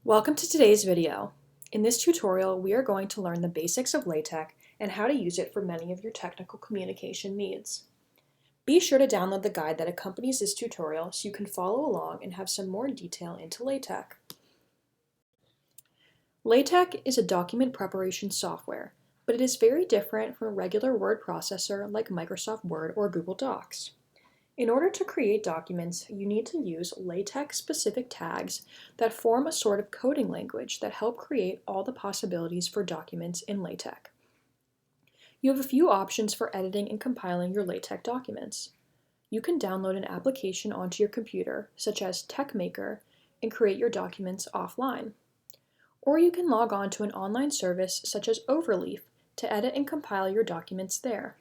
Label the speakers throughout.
Speaker 1: Welcome to today's video. In this tutorial, we are going to learn the basics of LaTeX and how to use it for many of your technical communication needs. Be sure to download the guide that accompanies this tutorial so you can follow along and have some more detail into LaTeX. LaTeX is a document preparation software, but it is very different from a regular word processor like Microsoft Word or Google Docs. In order to create documents, you need to use LaTeX-specific tags that form a sort of coding language that help create all the possibilities for documents in LaTeX. You have a few options for editing and compiling your LaTeX documents. You can download an application onto your computer, such as TeXmaker, and create your documents offline. Or you can log on to an online service such as Overleaf to edit and compile your documents there.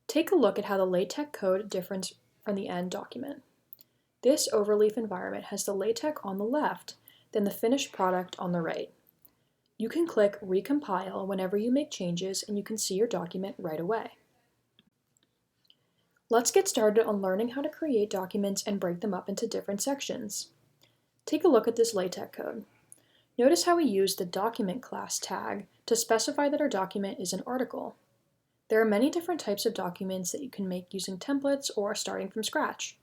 Speaker 1: Take a look at how the LaTeX code differs from the end document. This Overleaf environment has the LaTeX on the left, then the finished product on the right. You can click Recompile whenever you make changes and you can see your document right away. Let's get started on learning how to create documents and break them up into different sections. Take a look at this LaTeX code. Notice how we use the document class tag to specify that our document is an article. There are many different types of documents that you can make using templates or starting from scratch.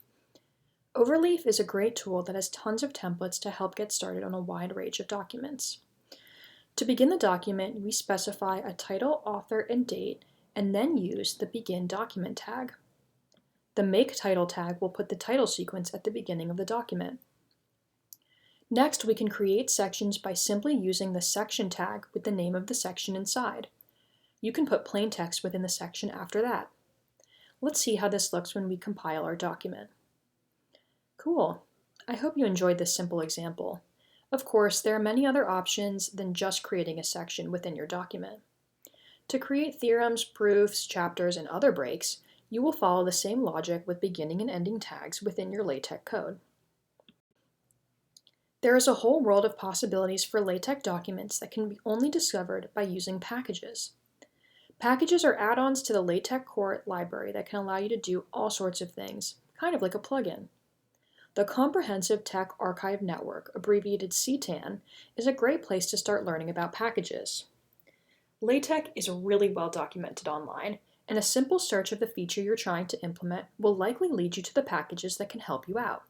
Speaker 1: Overleaf is a great tool that has tons of templates to help get started on a wide range of documents. To begin the document, we specify a title, author, and date, and then use the Begin Document tag. The Make Title tag will put the title sequence at the beginning of the document. Next, we can create sections by simply using the Section tag with the name of the section inside. You can put plain text within the section after that. Let's see how this looks when we compile our document. Cool. I hope you enjoyed this simple example. Of course, there are many other options than just creating a section within your document. To create theorems, proofs, chapters, and other breaks, you will follow the same logic with beginning and ending tags within your LaTeX code. There is a whole world of possibilities for LaTeX documents that can be only discovered by using packages. Packages are add-ons to the LaTeX core library that can allow you to do all sorts of things, kind of like a plugin. The Comprehensive Text Archive Network, abbreviated CTAN, is a great place to start learning about packages. LaTeX is really well documented online, and a simple search of the feature you're trying to implement will likely lead you to the packages that can help you out.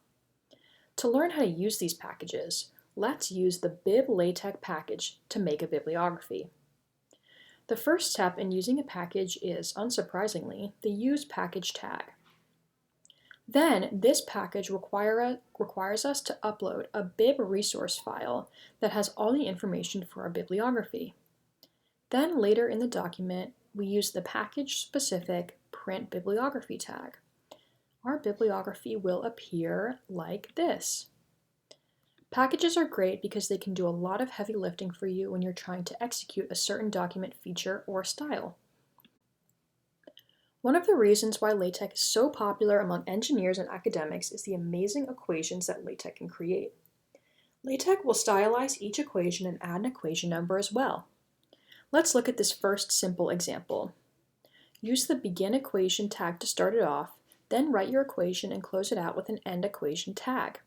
Speaker 1: To learn how to use these packages, let's use the bib.latex package to make a bibliography. The first step in using a package is, unsurprisingly, the Use Package tag. Then, this package requires us to upload a bib resource file that has all the information for our bibliography. Then, later in the document, we use the package-specific Print Bibliography tag. Our bibliography will appear like this. Packages are great because they can do a lot of heavy lifting for you when you're trying to execute a certain document feature or style. One of the reasons why LaTeX is so popular among engineers and academics is the amazing equations that LaTeX can create. LaTeX will stylize each equation and add an equation number as well. Let's look at this first simple example. Use the Begin Equation tag to start it off, then write your equation and close it out with an End Equation tag.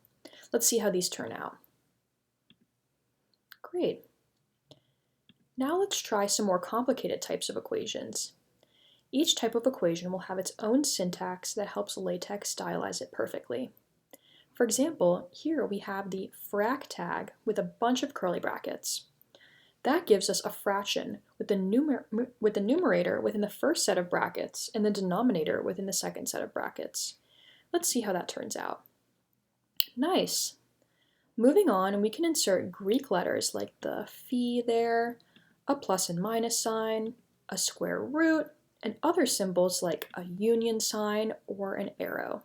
Speaker 1: Let's see how these turn out. Great. Now let's try some more complicated types of equations. Each type of equation will have its own syntax that helps LaTeX stylize it perfectly. For example, here we have the frac tag with a bunch of curly brackets. That gives us a fraction with the numerator within the first set of brackets and the denominator within the second set of brackets. Let's see how that turns out. Nice! Moving on, we can insert Greek letters like the phi there, a plus and minus sign, a square root, and other symbols like a union sign or an arrow.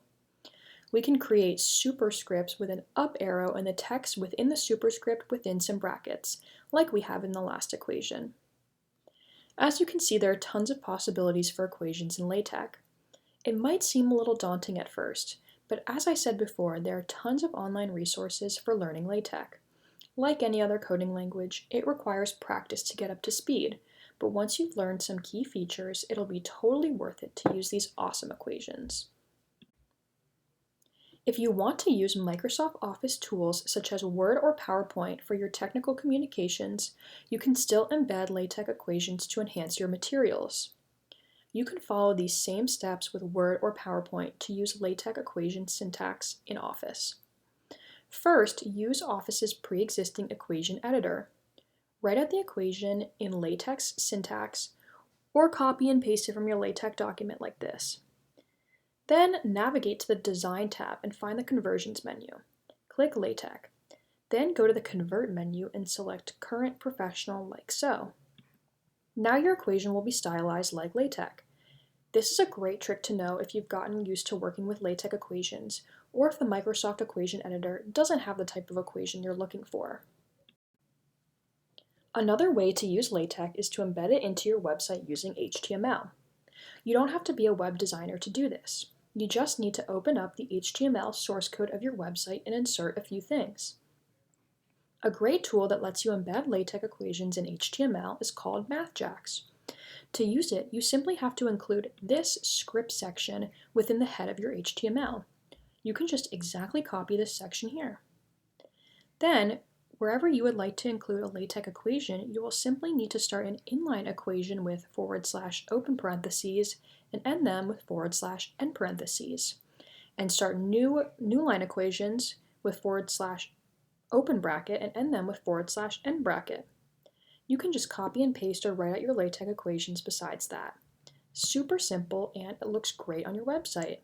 Speaker 1: We can create superscripts with an up arrow and the text within the superscript within some brackets, like we have in the last equation. As you can see, there are tons of possibilities for equations in LaTeX. It might seem a little daunting at first, but as I said before, there are tons of online resources for learning LaTeX. Like any other coding language, it requires practice to get up to speed, but once you've learned some key features, it'll be totally worth it to use these awesome equations. If you want to use Microsoft Office tools such as Word or PowerPoint for your technical communications, you can still embed LaTeX equations to enhance your materials. You can follow these same steps with Word or PowerPoint to use LaTeX equation syntax in Office. First, use Office's pre-existing equation editor. Write out the equation in LaTeX syntax or copy and paste it from your LaTeX document like this. Then navigate to the Design tab and find the Conversions menu. Click LaTeX. Then go to the Convert menu and select Current Professional like so. Now your equation will be stylized like LaTeX. This is a great trick to know if you've gotten used to working with LaTeX equations, or if the Microsoft Equation Editor doesn't have the type of equation you're looking for. Another way to use LaTeX is to embed it into your website using HTML. You don't have to be a web designer to do this. You just need to open up the HTML source code of your website and insert a few things. A great tool that lets you embed LaTeX equations in HTML is called MathJax. To use it, you simply have to include this script section within the head of your HTML. You can just exactly copy this section here. Then, wherever you would like to include a LaTeX equation, you will simply need to start an inline equation with / open parentheses and end them with / end parentheses, and start new line equations with / open bracket and end them with / end bracket. You can just copy and paste or write out your LaTeX equations besides that. Super simple, and it looks great on your website.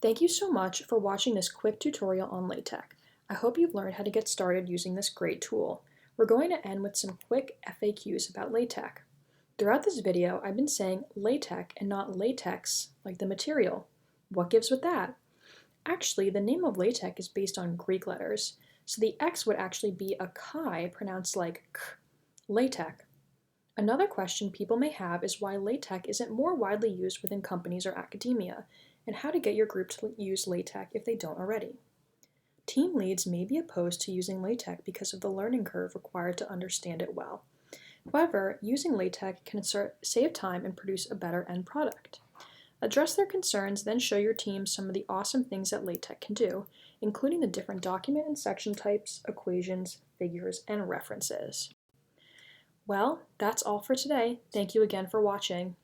Speaker 1: Thank you so much for watching this quick tutorial on LaTeX. I hope you've learned how to get started using this great tool. We're going to end with some quick FAQs about LaTeX. Throughout this video, I've been saying LaTeX and not latex, like the material. What gives with that? Actually, the name of LaTeX is based on Greek letters, so the X would actually be a chi pronounced like k, LaTeX. Another question people may have is why LaTeX isn't more widely used within companies or academia, and how to get your group to use LaTeX if they don't already. Team leads may be opposed to using LaTeX because of the learning curve required to understand it well. However, using LaTeX can save time and produce a better end product. Address their concerns, then show your team some of the awesome things that LaTeX can do, including the different document and section types, equations, figures, and references. Well, that's all for today. Thank you again for watching.